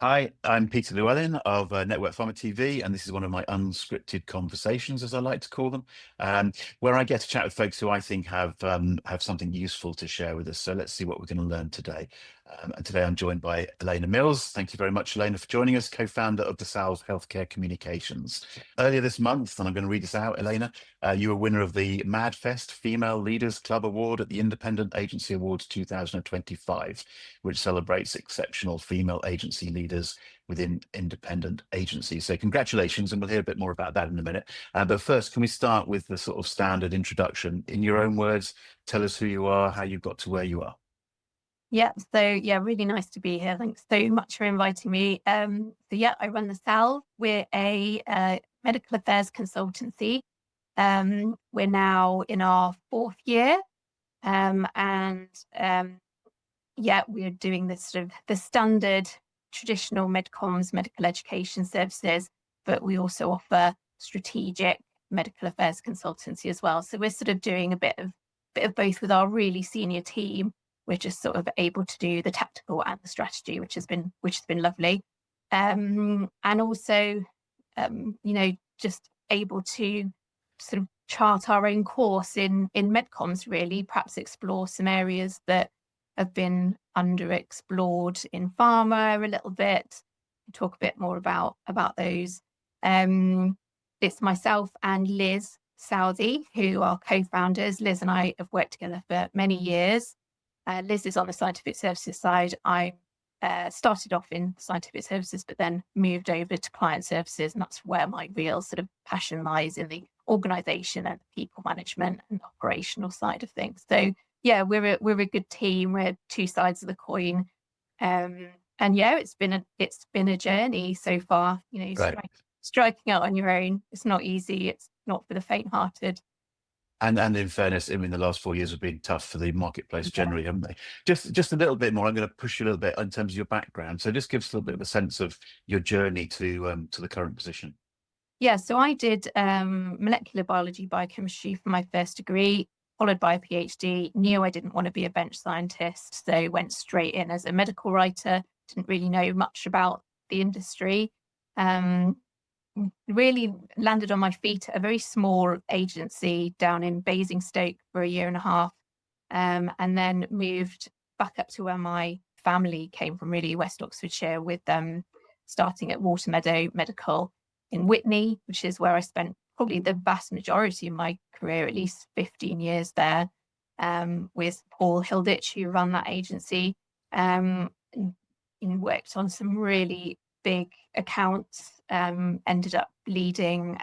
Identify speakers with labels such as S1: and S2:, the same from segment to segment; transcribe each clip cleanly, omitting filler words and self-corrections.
S1: Hi, I'm Peter Llewellyn of NetworkPharma TV, and this is one of my unscripted conversations, as I like to call them, where I get to chat with folks who I think have something useful to share with us. So let's see what we're going to learn today. And today I'm joined by Elena Mills. Thank you very much, Elena, for joining us, co-founder of the Salve Healthcare Communications. Earlier this month, and I'm going to read this out, Elena, you were winner of the MadFest Female Leaders Club Award at the Independent Agency Awards 2025, which celebrates exceptional female agency leaders within independent agencies. So congratulations, and we'll hear a bit more about that in a minute. But first, can we start with the sort of standard introduction? In your own words, tell us who you are, how you got to where you are.
S2: Really nice to be here. Thanks so much for inviting me. I run the Salve. We're a medical affairs consultancy. We're now in our fourth year, we're doing this sort of the standard traditional medcoms, medical education services, but we also offer strategic medical affairs consultancy as well. So we're sort of doing a bit of both with our really senior team. We're just sort of able to do the tactical and the strategy, which has been lovely. And also, just able to sort of chart our own course in medcoms, really, perhaps explore some areas that have been underexplored in pharma a little bit, talk a bit more about those. It's myself and Liz Southey, who are co-founders. Liz and I have worked together for many years. Liz is on the scientific services side. I started off in scientific services, but then moved over to client services, and that's where my real sort of passion lies, in the organisation and people management and operational side of things. So yeah, we're a good team. We're two sides of the coin, it's been a journey so far.
S1: Right.
S2: Striking out on your own, it's not easy. It's not for the faint-hearted.
S1: And in fairness, I mean, the last 4 years have been tough for the marketplace generally, haven't they? Just a little bit more. I'm going to push you a little bit in terms of your background. So just give us a little bit of a sense of your journey to the current position.
S2: Yeah, so I did molecular biology, biochemistry for my first degree, followed by a PhD. Knew I didn't want to be a bench scientist, so went straight in as a medical writer. Didn't really know much about the industry. Really landed on my feet at a very small agency down in Basingstoke for a year and a half, and then moved back up to where my family came from, really West Oxfordshire, with starting at Watermeadow Medical in Witney, which is where I spent probably the vast majority of my career, at least 15 years there, with Paul Hilditch, who ran that agency, and worked on some really big accounts, ended up leading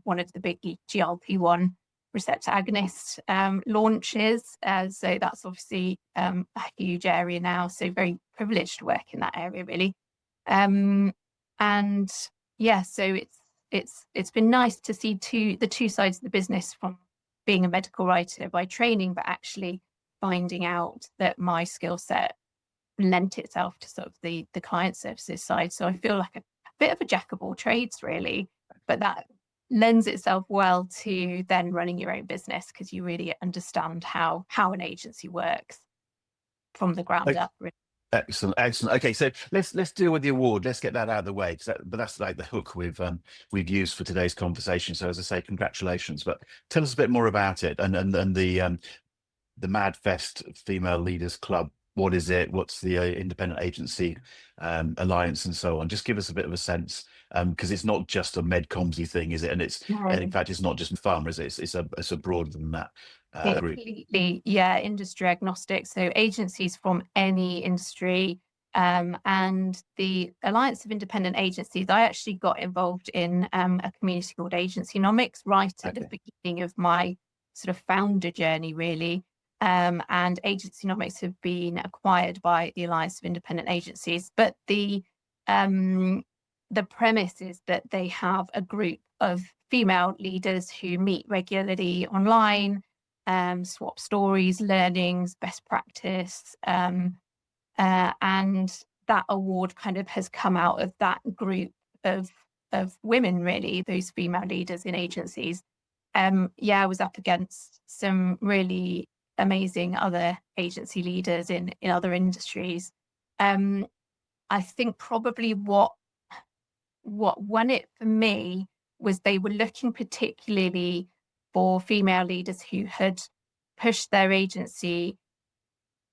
S2: one of the big GLP-1 receptor agonist launches. So that's obviously a huge area now. So very privileged to work in that area, really. So it's been nice to see the two sides of the business, from being a medical writer by training, but actually finding out that my skill set lent itself to sort of the client services side. So I feel like a bit of a jack of all trades, really, but that lends itself well to then running your own business, because you really understand how an agency works from the ground up. Really.
S1: Excellent. Okay, so let's deal with the award. Let's get that out of the way, but that's like the hook we've used for today's conversation. So as I say, congratulations. But tell us a bit more about it and the MadFest Female Leaders Club. What is it? What's the independent agency alliance and so on? Just give us a bit of a sense, because it's not just a medcomsy thing, is it? And in fact, it's not just pharma, is it? It's a broader than that.
S2: Completely, yeah, industry agnostic. So agencies from any industry, and the Alliance of Independent Agencies. I actually got involved in a community called Agencynomics right at the beginning of my sort of founder journey, really. And Agencynomics have been acquired by the Alliance of Independent Agencies. But the premise is that they have a group of female leaders who meet regularly online, swap stories, learnings, best practice, and that award kind of has come out of that group of women, really, those female leaders in agencies. I was up against some really amazing other agency leaders in other industries. I think probably what won it for me was they were looking particularly for female leaders who had pushed their agency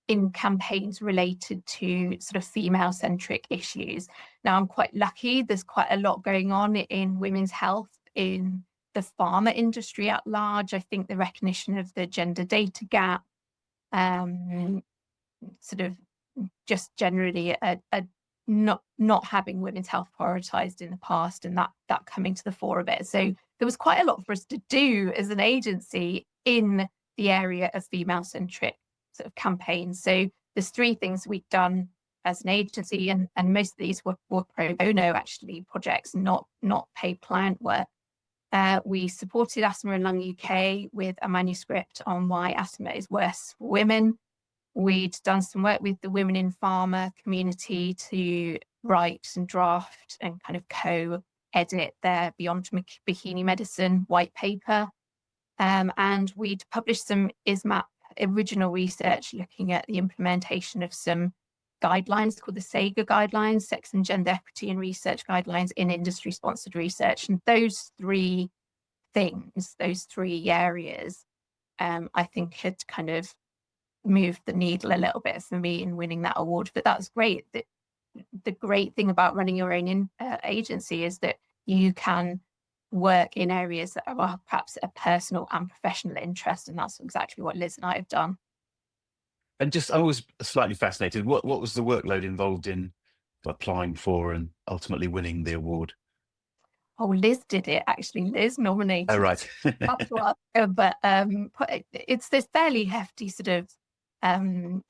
S2: in campaigns related to sort of female-centric issues. Now, I'm quite lucky. There's quite a lot going on in women's health in the pharma industry at large. I think the recognition of the gender data gap, sort of just generally a not having women's health prioritized in the past, and that coming to the fore a bit. So there was quite a lot for us to do as an agency in the area of female-centric sort of campaigns. So there's 3 things we've done as an agency, and most of these were pro bono actually projects, not paid client work. We supported Asthma and Lung UK with a manuscript on why asthma is worse for women. We'd done some work with the women in pharma community to write and draft and kind of co-edit their Beyond Bikini Medicine white paper. And we'd published some ISMAP original research looking at the implementation of some guidelines called the SAGA guidelines, Sex and Gender Equity and Research Guidelines in industry-sponsored research. And those 3 things, those 3 areas, I think had kind of moved the needle a little bit for me in winning that award. But that's great. The great thing about running your own agency is that you can work in areas that are perhaps a personal and professional interest, and that's exactly what Liz and I have done.
S1: And just, I was slightly fascinated. What was the workload involved in applying for and ultimately winning the award?
S2: Oh, Liz did it actually. Liz nominated.
S1: Oh, right.
S2: But it's this fairly hefty sort of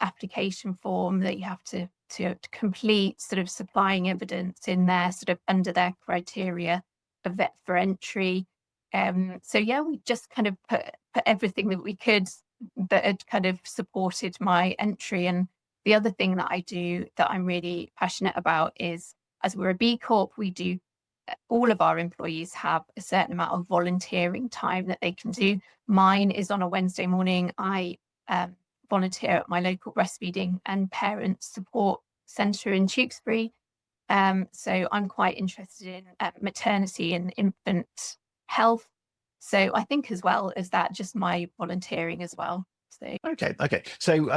S2: application form that you have to complete, sort of supplying evidence in there, sort of under their criteria of vet for entry. So yeah, we just kind of put everything that we could that had kind of supported my entry. And the other thing that I do that I'm really passionate about is, as we're a B Corp, we do, all of our employees have a certain amount of volunteering time that they can do. Mine is on a Wednesday morning. I volunteer at my local breastfeeding and parent support centre in Tewkesbury. So I'm quite interested in maternity and infant health. So I think, as well as that, just my volunteering as well. So
S1: Okay. So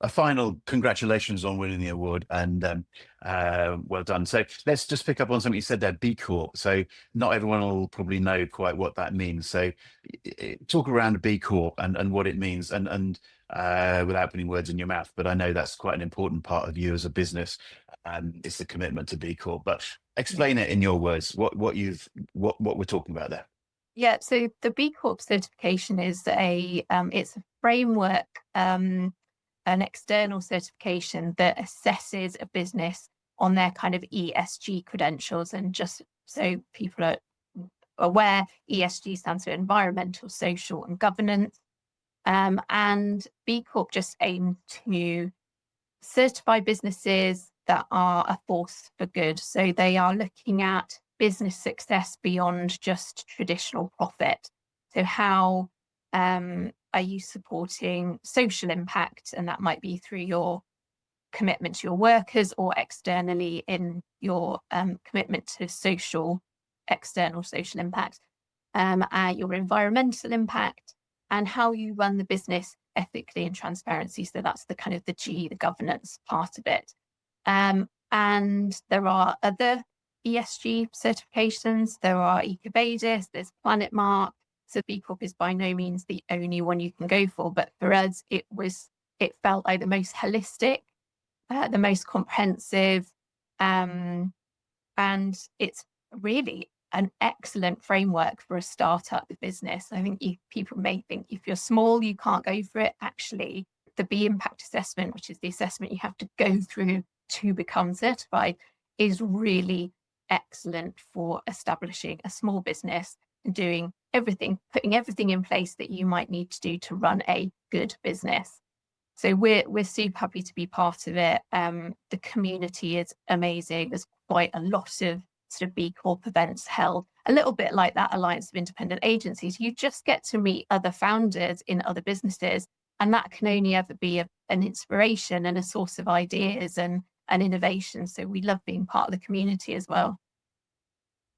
S1: a final congratulations on winning the award, and well done. So let's just pick up on something you said there, B Corp. So not everyone will probably know quite what that means. So talk around a B Corp and what it means, and without putting words in your mouth, but I know that's quite an important part of you as a business, and it's the commitment to B Corp. But explain it in your words, what we're talking about there.
S2: yeah, so the B Corp certification is it's a framework, an external certification that assesses a business on their kind of ESG credentials. And just so people are aware, ESG stands for environmental, social, and governance. And B Corp just aim to certify businesses that are a force for good. So they are looking at business success beyond just traditional profit. So how are you supporting social impact? And that might be through your commitment to your workers, or externally in your commitment to external social impact, your environmental impact, and how you run the business ethically and transparency. So that's the kind of the governance part of it. And there are other ESG certifications. There are EcoVadis, there's Planet Mark. So B Corp is by no means the only one you can go for, but for us, it felt like the most holistic, the most comprehensive, and it's really an excellent framework for a startup business. I think people may think if you're small, you can't go for it. Actually, the B Impact assessment, which is the assessment you have to go through to become certified, is really excellent for establishing a small business and doing everything, putting everything in place that you might need to do to run a good business. So we're super happy to be part of it. The community is amazing. There's quite a lot of sort of B Corp events held, a little bit like that Alliance of Independent Agencies. You just get to meet other founders in other businesses, and that can only ever be an inspiration and a source of ideas and and innovation. So we love being part of the community as well.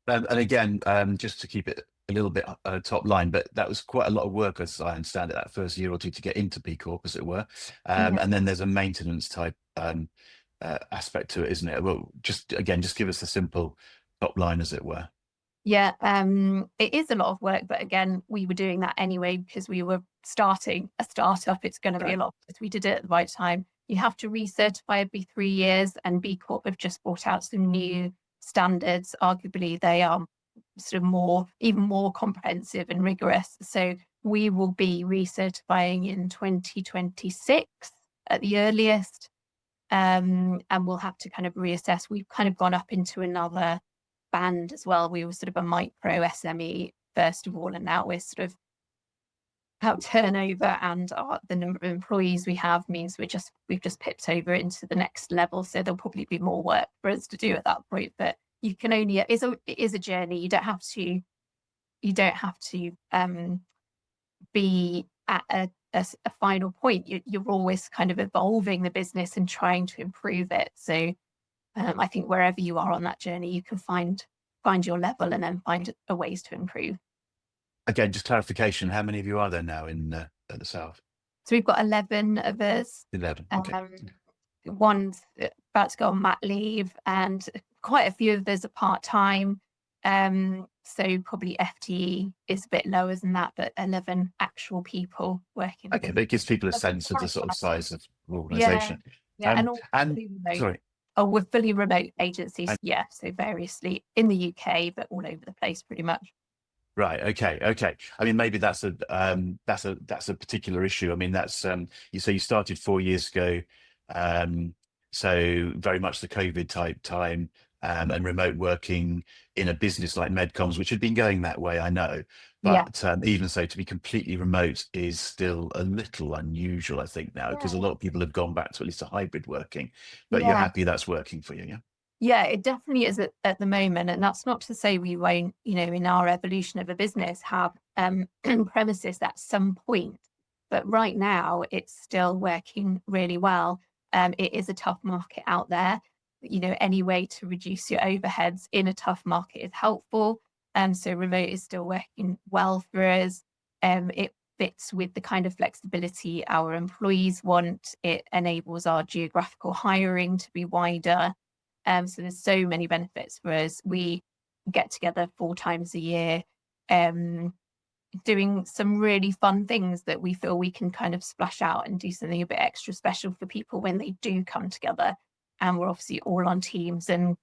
S1: And again, just to keep it a little bit top line, but that was quite a lot of work, as I understand it, that first year or two to get into B Corp, as it were. And then there's a maintenance type aspect to it, isn't it? Well, just give us a simple top line, as it were.
S2: Yeah, it is a lot of work, but again, we were doing that anyway because we were starting a startup. It's going to be a lot because we did it at the right time. You have to recertify every 3 years, and B Corp have just brought out some new standards. Arguably, they are sort of even more comprehensive and rigorous. So we will be recertifying in 2026 at the earliest, and we'll have to kind of reassess. We've kind of gone up into another band as well. We were sort of a micro SME first of all, and now we're sort of our turnover and the number of employees we have means we've just pipped over into the next level. So there'll probably be more work for us to do at that point. But you can only it is a journey. You don't have to be at a final point. You're always kind of evolving the business and trying to improve it. So I think wherever you are on that journey, you can find your level and then find ways to improve.
S1: Again, just clarification, how many of you are there now at the South?
S2: So we've got 11 of us.
S1: 11, okay.
S2: One's about to go on mat leave, and quite a few of us are part-time. So probably FTE is a bit lower than that, but 11 actual people working.
S1: Okay, but it gives people a sense of the sort of size of the organisation.
S2: Yeah,
S1: sorry.
S2: Oh, we're fully remote agencies. So variously in the UK, but all over the place pretty much.
S1: Right. Okay. I mean, maybe that's a particular issue. I mean, that's you started 4 years ago, so very much the COVID type time, and remote working in a business like Medcoms, which had been going that way, I know. But even so, to be completely remote is still a little unusual, I think, now, because a lot of people have gone back to at least a hybrid working. But you're happy that's working for you, yeah?
S2: Yeah, it definitely is at the moment. And that's not to say we won't, in our evolution of a business, have premises at some point. But right now, it's still working really well. It is a tough market out there. Any way to reduce your overheads in a tough market is helpful. So remote is still working well for us. It fits with the kind of flexibility our employees want. It enables our geographical hiring to be wider. So there's so many benefits for us. We get together 4 times a year, doing some really fun things that we feel we can kind of splash out and do something a bit extra special for people when they do come together. And we're obviously all on Teams and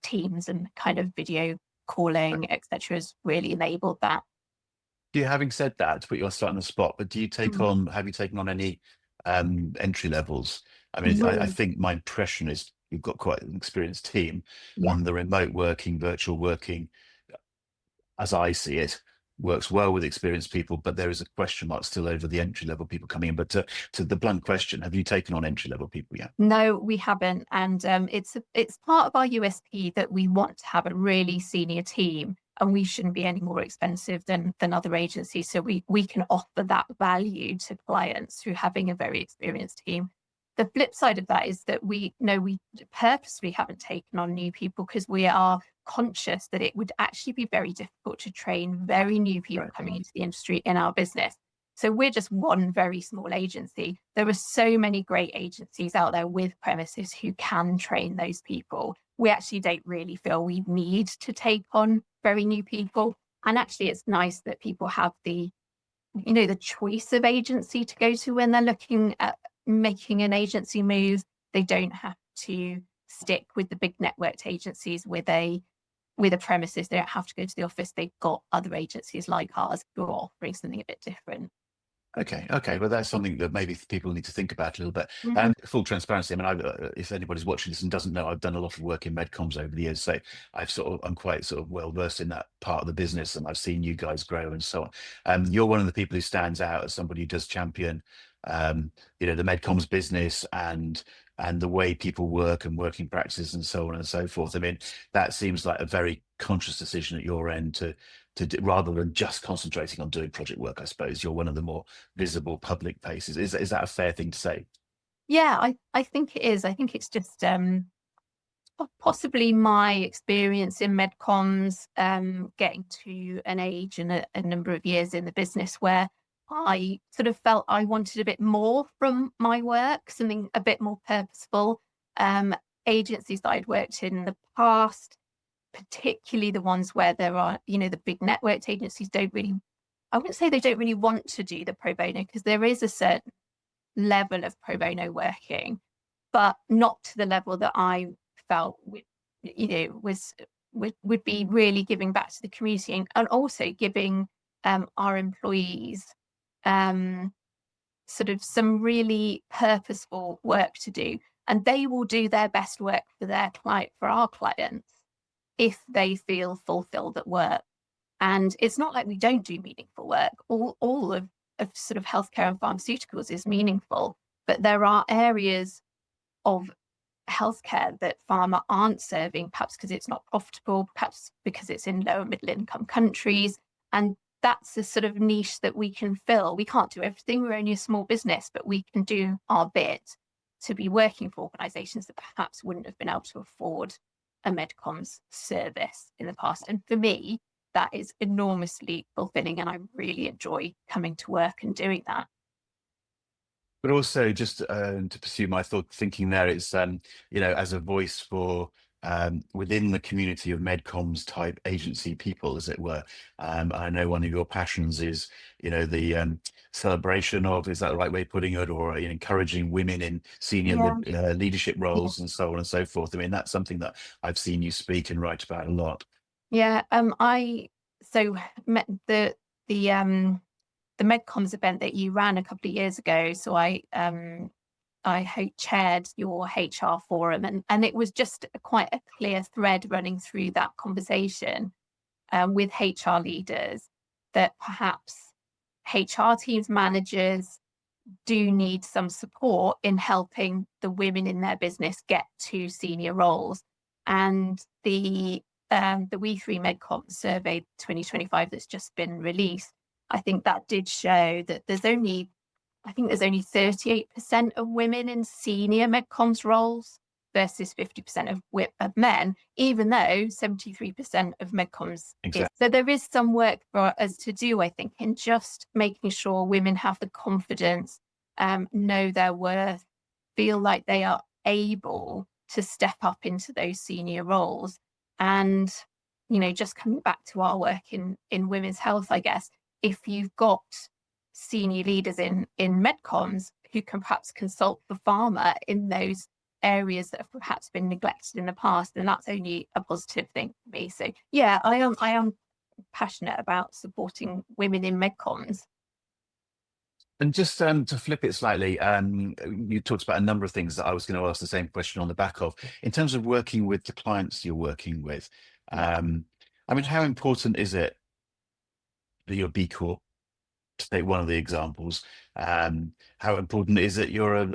S2: kind of video calling, etc., has really enabled that.
S1: Having said that, to put you on the spot, but have you taken on any entry levels? I mean, I think my impression is you've got quite an experienced team, and the remote working, virtual working, as I see it, works well with experienced people, but there is a question mark still over the entry level people coming in. But to the blunt question, have you taken on entry level people yet?
S2: No, we haven't. And it's part of our USP that we want to have a really senior team, and we shouldn't be any more expensive than other agencies. So we can offer that value to clients through having a very experienced team. The flip side of that is that we purposely haven't taken on new people because we are conscious that it would actually be very difficult to train very new people coming into the industry in our business. So we're just one very small agency. There are so many great agencies out there with premises who can train those people. We actually don't really feel we need to take on very new people. And actually, it's nice that people have the choice of agency to go to when they're looking at making an agency move. They don't have to stick with the big networked agencies with a premises. They don't have to go to the office. They've got other agencies like ours who are offering something a bit different.
S1: Okay. Well, that's something that maybe people need to think about a little bit. Full transparency. I mean, if anybody's watching this and doesn't know, I've done a lot of work in Medcoms over the years, so I'm quite sort of well versed in that part of the business, and I've seen you guys grow and so on. You're one of the people who stands out as somebody who does champion, the Medcoms business and the way people work and working practices and so on and so forth. I mean, that seems like a very conscious decision at your end to rather than just concentrating on doing project work. I suppose you're one of the more visible public faces. Is that a fair thing to say?
S2: Yeah, I think it is. I think it's just possibly my experience in medcoms, getting to an age and a number of years in the business where I sort of felt I wanted a bit more from my work, something a bit more purposeful. Agencies that I'd worked in the past, particularly the ones where there are, the big networked agencies I wouldn't say they don't really want to do the pro bono, because there is a certain level of pro bono working, but not to the level that I felt would be really giving back to the community, and also giving our employees sort of some really purposeful work to do. And they will do their best work for our clients, if they feel fulfilled at work. And it's not like we don't do meaningful work. All of sort of healthcare and pharmaceuticals is meaningful, but there are areas of healthcare that pharma aren't serving, perhaps because it's not profitable, perhaps because it's in lower middle income countries. And that's a sort of niche that we can fill. We can't do everything. We're only a small business, but we can do our bit to be working for organizations that perhaps wouldn't have been able to afford a medcoms service in the past. And for me, that is enormously fulfilling, and I really enjoy coming to work and doing that.
S1: But also, just to pursue my thinking there, it's as a voice for within the community of medcoms type agency people, as it were. I know one of your passions is the celebration of, is that the right way of putting it, or encouraging women in senior leadership roles and so on and so forth. I mean, that's something that I've seen you speak and write about a lot.
S2: Yeah, the medcoms event that you ran a couple of years ago. So I chaired your HR forum, and it was just quite a clear thread running through that conversation with HR leaders, that perhaps HR teams, managers do need some support in helping the women in their business get to senior roles. And the We3 Medcoms survey 2025 that's just been released, I think that did show that there's only 38% of women in senior medcoms roles versus 50% of men, even though 73% of medcoms
S1: Exactly.
S2: is. So there is some work for us to do, I think, in just making sure women have the confidence, know their worth, feel like they are able to step up into those senior roles. And, just coming back to our work in women's health, I guess, if you've got senior leaders in medcoms who can perhaps consult for pharma in those areas that have perhaps been neglected in the past, then that's only a positive thing for me. So yeah, I am passionate about supporting women in medcoms.
S1: And just to flip it slightly, you talked about a number of things that I was going to ask the same question on the back of. In terms of working with the clients you're working with, I mean, how important is it that you're B Corp, to take one of the examples? How important is it you're a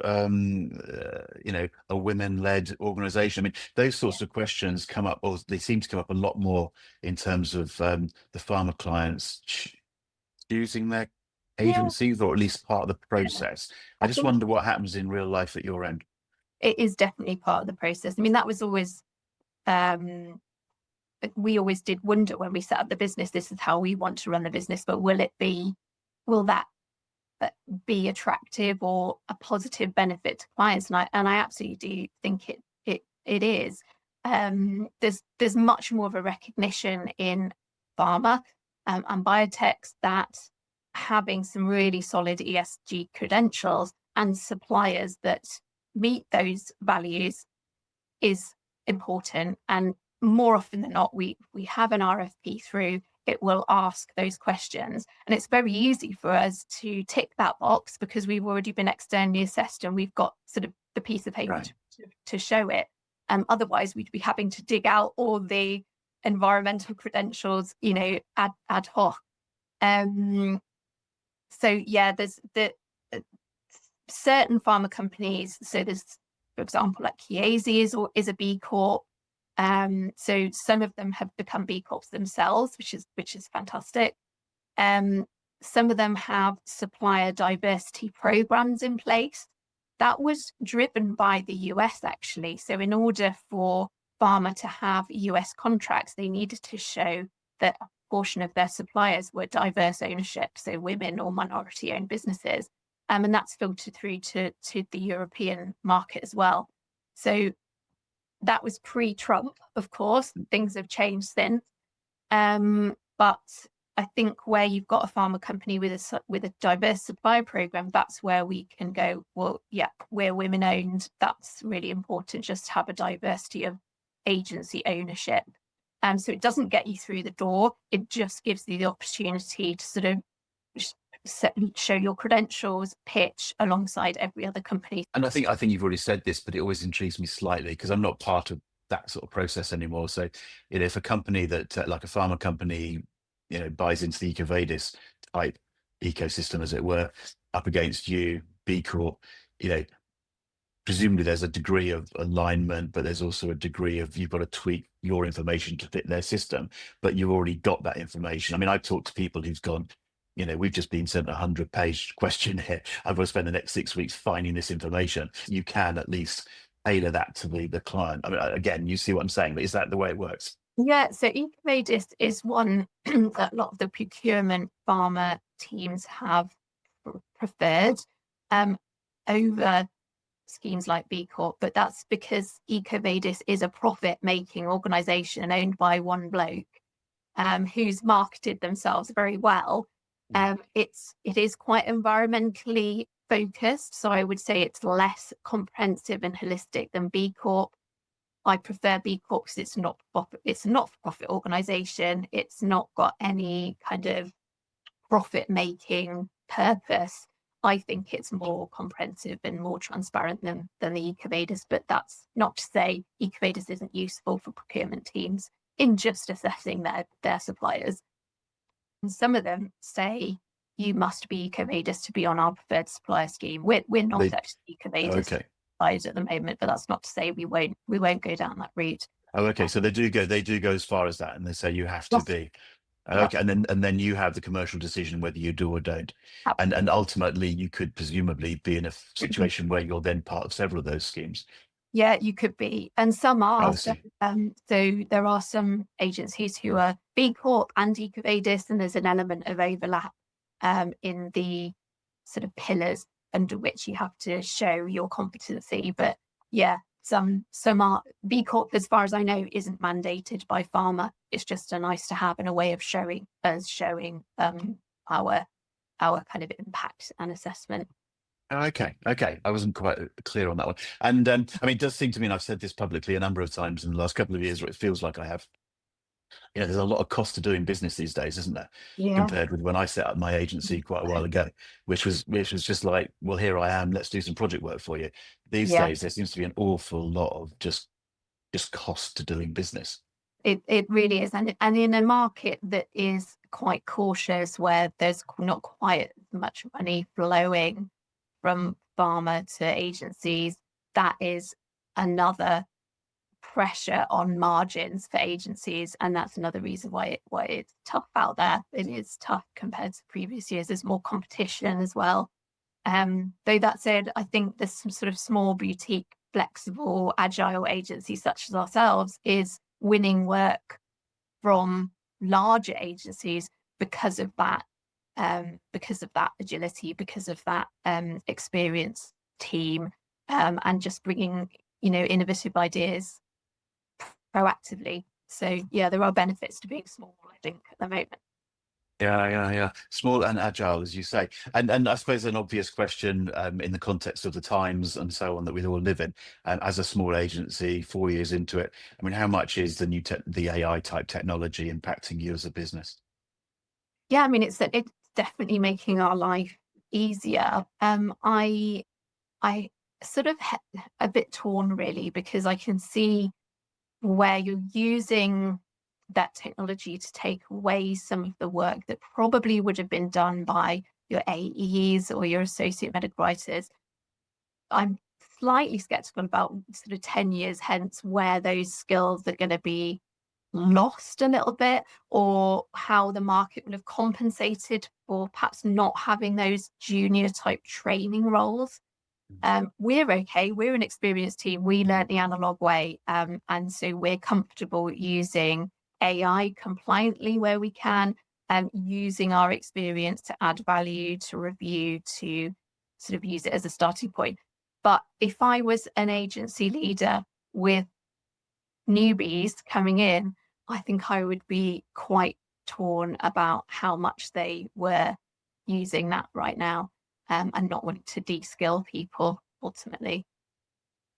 S1: women-led organization? I mean, those sorts of questions come up, or they seem to come up a lot more in terms of the pharma clients choosing their agencies, or at least part of the process. I just wonder what happens in real life at your end.
S2: It is definitely part of the process. I mean, that was always, we always did wonder when we set up the business, this is how we want to run the business, but will that be attractive or a positive benefit to clients? And I absolutely do think it is. There's much more of a recognition in pharma and biotechs that having some really solid ESG credentials and suppliers that meet those values is important. And more often than not, we have an RFP through, it will ask those questions. And it's very easy for us to tick that box because we've already been externally assessed and we've got sort of the piece of paper to show it. Otherwise, we'd be having to dig out all the environmental credentials, ad hoc. So yeah, there's certain pharma companies. So there's, for example, like Chiesi is a B Corp. So some of them have become B Corps themselves, which is fantastic. Some of them have supplier diversity programs in place. That was driven by the US, actually. So in order for pharma to have US contracts, they needed to show that a portion of their suppliers were diverse ownership, so women or minority owned businesses. And that's filtered through to the European market as well. So that was pre-Trump, of course. Things have changed since. But I think where you've got a pharma company with a diverse supplier program, that's where we can go, well, yeah, we're women owned. That's really important, just to have a diversity of agency ownership. So it doesn't get you through the door. It just gives you the opportunity to sort of show your credentials, pitch alongside every other company.
S1: And I think you've already said this, but it always intrigues me slightly because I'm not part of that sort of process anymore. So, if a company that, like a pharma company, buys into the EcoVadis type ecosystem, as it were, up against you, B Corp, presumably there's a degree of alignment, but there's also a degree of you've got to tweak your information to fit their system, but you've already got that information. I mean, I've talked to people who've gone, we've just been sent a 100-page questionnaire. I've got to spend the next 6 weeks finding this information. You can at least tailor that to the client. I mean, again, you see what I'm saying, but is that the way it works?
S2: Yeah, so EcoVadis is one that a lot of the procurement pharma teams have preferred over schemes like B Corp, but that's because EcoVadis is a profit-making organization owned by one bloke who's marketed themselves very well. It is quite environmentally focused, so I would say it's less comprehensive and holistic than B Corp. I prefer B Corp because it's a not-for-profit organization. It's not got any kind of profit-making purpose. I think it's more comprehensive and more transparent than the EcoVadis, but that's not to say EcoVadis isn't useful for procurement teams in just assessing their suppliers. And some of them say you must be EcoVadis to be on our preferred supplier scheme. We're not actually EcoVadis suppliers at the moment, but that's not to say we won't go down that route.
S1: Oh, okay. So they do go as far as that, and they say you have to be. Okay, and then you have the commercial decision whether you do or don't, and ultimately you could presumably be in a situation where you're then part of several of those schemes.
S2: Yeah, you could be, and some are. So there are some agencies who are B Corp and EcoVadis, and there's an element of overlap in the sort of pillars under which you have to show your competency. But yeah, some are. B Corp, as far as I know, isn't mandated by pharma. It's just a nice to have and a way of showing our kind of impact and assessment.
S1: Okay. I wasn't quite clear on that one. And I mean, it does seem to me, and I've said this publicly a number of times in the last couple of years, where it feels like I have, there's a lot of cost to doing business these days, isn't there?
S2: Yeah.
S1: Compared with when I set up my agency quite a while ago, which was just like, well, here I am, let's do some project work for you. These days, there seems to be an awful lot of just cost to doing business.
S2: It really is, and in a market that is quite cautious, where there's not quite as much money flowing from pharma to agencies, that is another pressure on margins for agencies, and that's another reason why it's tough out there. It is tough compared to previous years. There's more competition as well. Though that said, I think there's some sort of small boutique, flexible, agile agencies such as ourselves is winning work from larger agencies because of that agility, because of that experienced team, and just bringing innovative ideas proactively. So yeah, there are benefits to being small, I think, at the moment.
S1: Yeah. Small and agile, as you say. And I suppose an obvious question in the context of the times and so on that we all live in, as a small agency, 4 years into it, I mean, how much is the AI type technology impacting you as a business?
S2: Yeah, I mean, it's definitely making our life easier. I sort of a bit torn, really, because I can see where you're using that technology to take away some of the work that probably would have been done by your AEs or your associate medical writers. I'm slightly skeptical about sort of 10 years hence where those skills are going to be lost a little bit, or how the market will have compensated for perhaps not having those junior type training roles. We're okay. We're an experienced team. We learnt the analog way. And so we're comfortable using AI compliantly where we can, using our experience to add value, to review, to sort of use it as a starting point. But if I was an agency leader with newbies coming in, I think I would be quite torn about how much they were using that right now, and not wanting to de-skill people ultimately.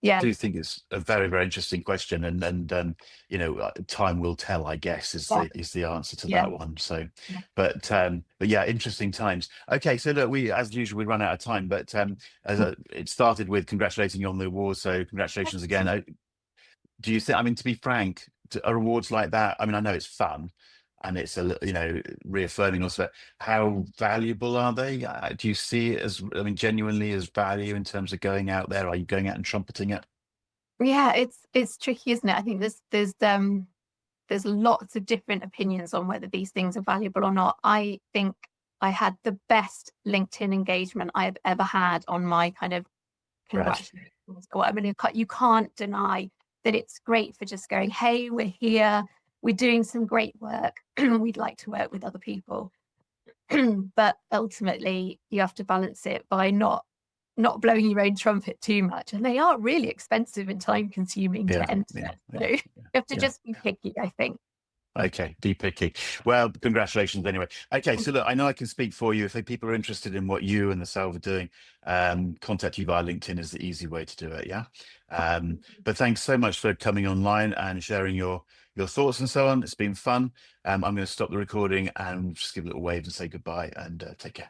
S1: I
S2: Yeah.
S1: do think it's a very, very interesting question, and you know, time will tell, I guess, is
S2: Yeah.
S1: the answer to
S2: Yeah.
S1: that one. So,
S2: Yeah.
S1: but yeah, interesting times. Okay, so look, we as usual we run out of time, but it started with congratulating you on the award, so congratulations again. Do you think? I mean, to be frank, are awards like that? I mean, I know it's fun, and it's you know, reaffirming also. But how valuable are they? Do you see it as, I mean, genuinely as value in terms of going out there? Are you going out and trumpeting it?
S2: Yeah, it's tricky, isn't it? I think there's lots of different opinions on whether these things are valuable or not. I think I had the best LinkedIn engagement I've ever had on my kind of
S1: Right.
S2: congratulations. Or, I mean, you can't deny that it's great for just going, hey, we're here, we're doing some great work, we'd like to work with other people. But ultimately, you have to balance it by not blowing your own trumpet too much. And they are really expensive and time consuming
S1: Yeah.
S2: to enter.
S1: Yeah.
S2: So
S1: Yeah.
S2: you have to
S1: Yeah.
S2: just be picky, I think.
S1: Okay, be picky. Well, congratulations anyway. Okay, so look, I know I can speak for you. If people are interested in what you and the Salve are doing, contact you via LinkedIn is the easy way to do it. Yeah. But thanks so much for coming online and sharing your thoughts and so on. It's been fun. I'm going to stop the recording and just give a little wave and say goodbye and take care.